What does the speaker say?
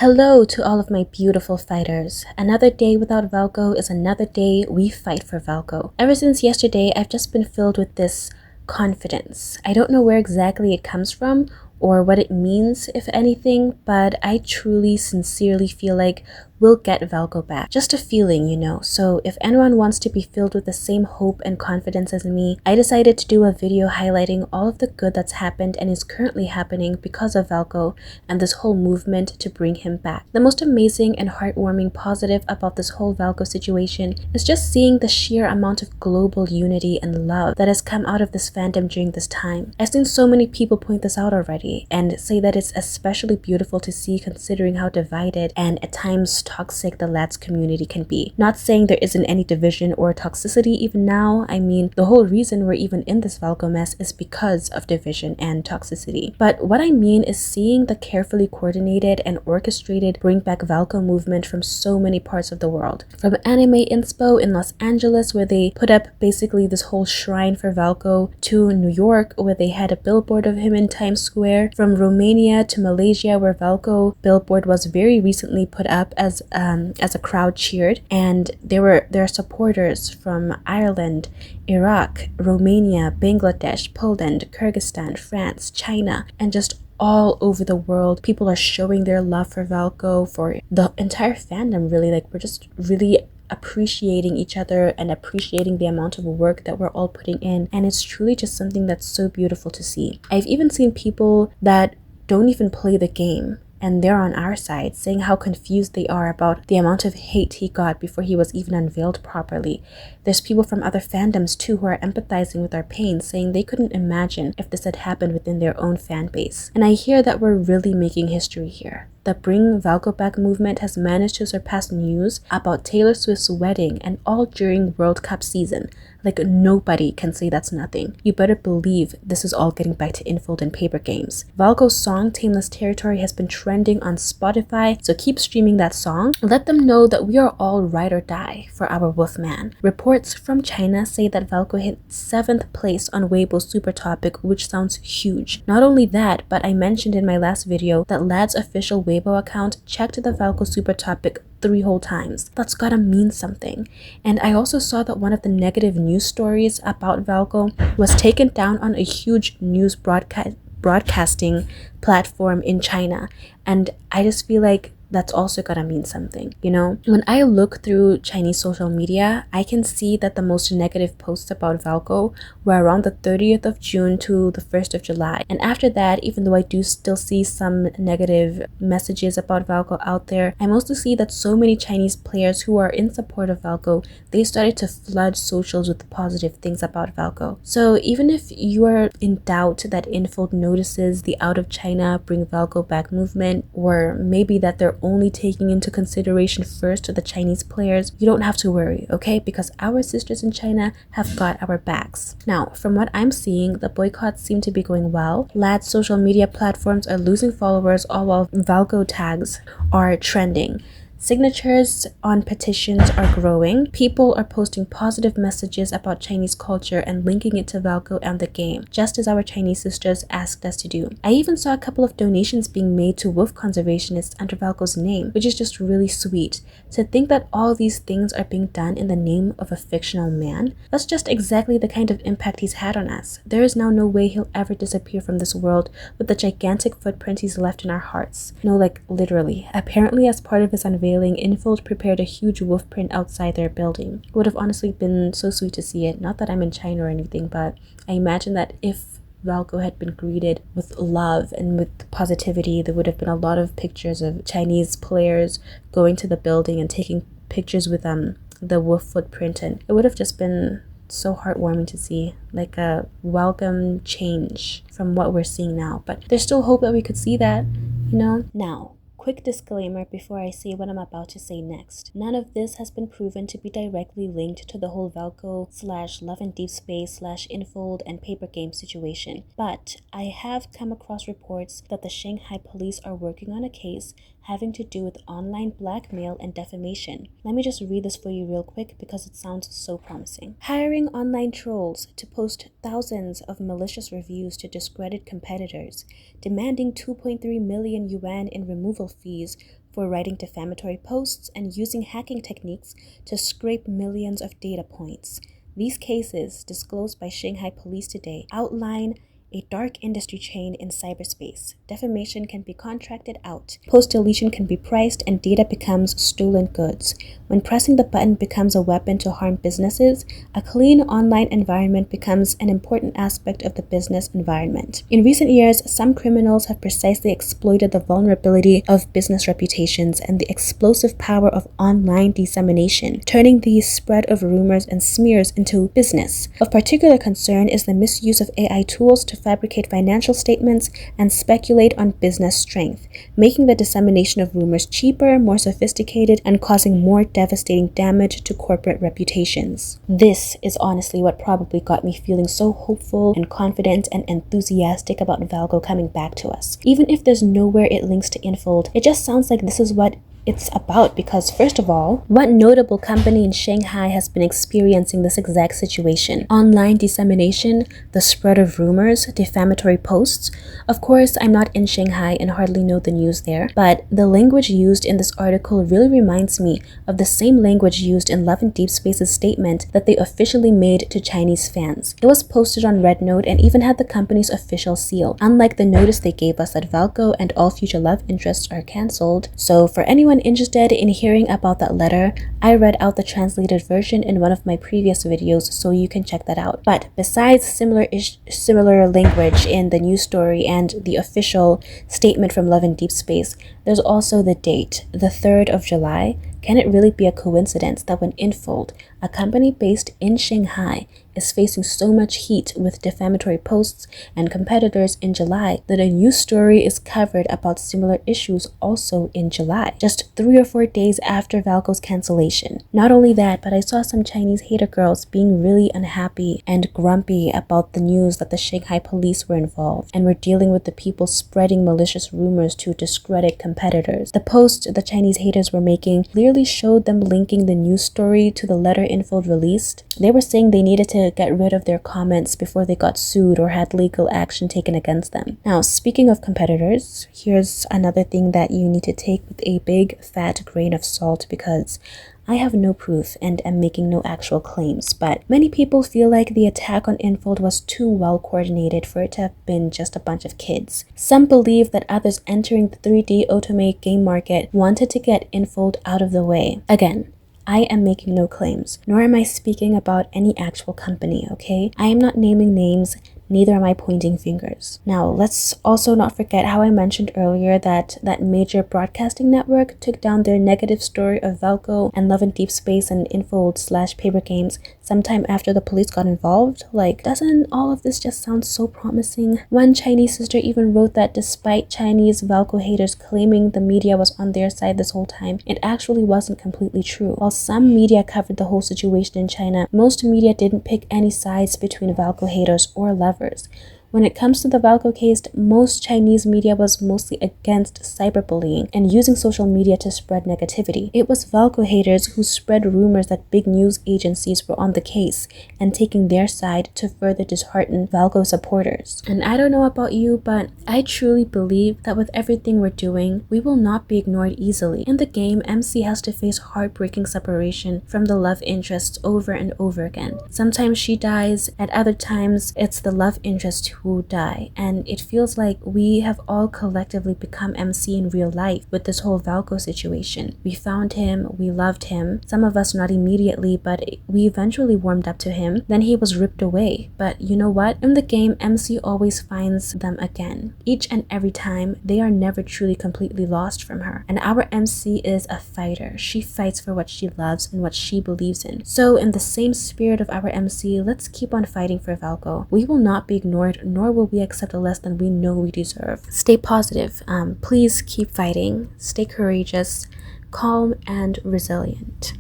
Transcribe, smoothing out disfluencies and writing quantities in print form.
Hello to all of my beautiful fighters. Another day without Valko is another day we fight for Valko. Ever since yesterday, I've just been filled with this confidence. I don't know where exactly it comes from or what it means, if anything, but I truly, sincerely feel like we'll get Valko back. Just a feeling, So if anyone wants to be filled with the same hope and confidence as me, I decided to do a video highlighting all of the good that's happened and is currently happening because of Valko and this whole movement to bring him back. The most amazing and heartwarming positive about this whole Valko situation is just seeing the sheer amount of global unity and love that has come out of this fandom during this time. I've seen so many people point this out already and say that it's especially beautiful to see considering how divided and at times toxic the lads community can be. Not saying there isn't any division or toxicity even now. I mean, the whole reason we're even in this Valko mess is because of division and toxicity. But what I mean is seeing the carefully coordinated and orchestrated bring back Valko movement from so many parts of the world. From Anime Inspo in Los Angeles, where they put up basically this whole shrine for Valko, to New York, where they had a billboard of him in Times Square, from Romania to Malaysia, where Valko billboard was very recently put up as a crowd cheered, and there are supporters from Ireland, Iraq, Romania, Bangladesh, Poland, Kyrgyzstan, France, China, and just all over the world. People are showing their love for Valko, for the entire fandom, really. Like, we're just really appreciating each other and appreciating the amount of work that we're all putting in, and it's truly just something that's so beautiful to see. I've even seen people that don't even play the game and they're on our side, saying how confused they are about the amount of hate he got before he was even unveiled properly. There's people from other fandoms too who are empathizing with our pain, saying they couldn't imagine if this had happened within their own fan base. And I hear that we're really making history here. The Bring Valko Back movement has managed to surpass news about Taylor Swift's wedding, and all during World Cup season. Like, nobody can say that's nothing. You better believe this is all getting back to Infold and paper games. Valko's song Tameless Territory has been trending on Spotify, so keep streaming that song. Let them know that we are all ride or die for our Wolfman. Reports from China say that Valko hit 7th place on Weibo's Super Topic, which sounds huge. Not only that, but I mentioned in my last video that Lad's official Weibo account checked the Valko Super Topic 3 whole times. That's gotta mean something. And I also saw that one of the negative news stories about Valko was taken down on a huge news broadcasting platform in China. And I just feel like that's also gotta mean something, When I look through Chinese social media, I can see that the most negative posts about Valko were around the 30th of June to the 1st of July. And after that, even though I do still see some negative messages about Valko out there, I mostly see that so many Chinese players who are in support of Valko, they started to flood socials with positive things about Valko. So even if you are in doubt that Infold notices the out of China Bring Valko Back movement, or maybe that they're only taking into consideration first the Chinese players, you don't have to worry, okay? Because our sisters in China have got our backs. Now, from what I'm seeing, the boycotts seem to be going well. Lad's social media platforms are losing followers, all while Valko tags are trending. Signatures on petitions are growing. People are posting positive messages about Chinese culture and linking it to Valko and the game, just as our Chinese sisters asked us to do. I even saw a couple of donations being made to wolf conservationists under Valko's name, which is just really sweet. To think that all these things are being done in the name of a fictional man, that's just exactly the kind of impact he's had on us. There is now no way he'll ever disappear from this world with the gigantic footprint he's left in our hearts. No, like literally. Apparently, as part of his unveiling, Infold prepared a huge wolf print outside their building. It would have honestly been so sweet to see it. Not that I'm in China or anything, but I imagine that if Valko had been greeted with love and with positivity, there would have been a lot of pictures of Chinese players going to the building and taking pictures with the wolf footprint, and it would have just been so heartwarming to see, like a welcome change from what we're seeing now. But there's still hope that we could see that, Now, quick disclaimer before I say what I'm about to say next. None of this has been proven to be directly linked to the whole Valko / Love and Deep Space / Infold and paper game situation, but I have come across reports that the Shanghai police are working on a case having to do with online blackmail and defamation. Let me just read this for you real quick because it sounds so promising. Hiring online trolls to post thousands of malicious reviews to discredit competitors, demanding 2.3 million yuan in removal fees for writing defamatory posts and using hacking techniques to scrape millions of data points. These cases, disclosed by Shanghai police today, outline a dark industry chain in cyberspace. Defamation can be contracted out, post-deletion can be priced, and data becomes stolen goods. When pressing the button becomes a weapon to harm businesses, a clean online environment becomes an important aspect of the business environment. In recent years, some criminals have precisely exploited the vulnerability of business reputations and the explosive power of online dissemination, turning the spread of rumors and smears into business. Of particular concern is the misuse of AI tools to fabricate financial statements and speculate on business strength, making the dissemination of rumors cheaper, more sophisticated, and causing more devastating damage to corporate reputations. This is honestly what probably got me feeling so hopeful and confident and enthusiastic about Valko coming back to us. Even if there's nowhere it links to Infold, it just sounds like this is what it's about, because first of all, what notable company in Shanghai has been experiencing this exact situation? Online dissemination, the spread of rumors, defamatory posts. Of course, I'm not in Shanghai and hardly know the news there, but the language used in this article really reminds me of the same language used in Love and Deep Space's statement that they officially made to Chinese fans. It was posted on RedNote and even had the company's official seal, unlike the notice they gave us that Valko and all future love interests are cancelled. So for anyone interested in hearing about that letter, I read out the translated version in one of my previous videos, so you can check that out. But besides similar language in the news story and the official statement from Love and Deep Space, there's also the date, the 3rd of July. Can it really be a coincidence that when Infold, a company based in Shanghai, is facing so much heat with defamatory posts and competitors in July, that a news story is covered about similar issues also in July, just 3 or 4 days after Valko's cancellation? Not only that, but I saw some Chinese hater girls being really unhappy and grumpy about the news that the Shanghai police were involved and were dealing with the people spreading malicious rumors to discredit competitors. The post the Chinese haters were making clearly showed them linking the news story to the letter Infold released. They were saying they needed to get rid of their comments before they got sued or had legal action taken against them. Now, speaking of competitors, here's another thing that you need to take with a big fat grain of salt, because I have no proof and am making no actual claims, but many people feel like the attack on Infold was too well coordinated for it to have been just a bunch of kids. Some believe that others entering the 3D otome game market wanted to get Infold out of the way. Again, I am making no claims, nor am I speaking about any actual company, okay? I am not naming names, neither am I pointing fingers. Now, let's also not forget how I mentioned earlier that major broadcasting network took down their negative story of Valko and Love and Deep Space and Infold/Paper Games sometime after the police got involved. Like, doesn't all of this just sound so promising? One Chinese sister even wrote that despite Chinese Valko haters claiming the media was on their side this whole time, it actually wasn't completely true. While some media covered the whole situation in China, most media didn't pick any sides between Valko haters or lovers. When it comes to the Valko case, most Chinese media was mostly against cyberbullying and using social media to spread negativity. It was Valko haters who spread rumors that big news agencies were on the case and taking their side to further dishearten Valko supporters. And I don't know about you, but I truly believe that with everything we're doing, we will not be ignored easily. In the game, MC has to face heartbreaking separation from the love interests over and over again. Sometimes she dies, at other times it's the love interest who die, and it feels like we have all collectively become MC in real life with this whole Valko situation. We found him, we loved him, some of us not immediately, but we eventually warmed up to him. Then he was ripped away, but you know what? In the game, MC always finds them again. Each and every time, they are never truly completely lost from her. And our MC is a fighter. She fights for what she loves and what she believes in. So in the same spirit of our MC, let's keep on fighting for Valko. We will not be ignored, nor will we accept less than we know we deserve. Stay positive. Please keep fighting. Stay courageous, calm, and resilient.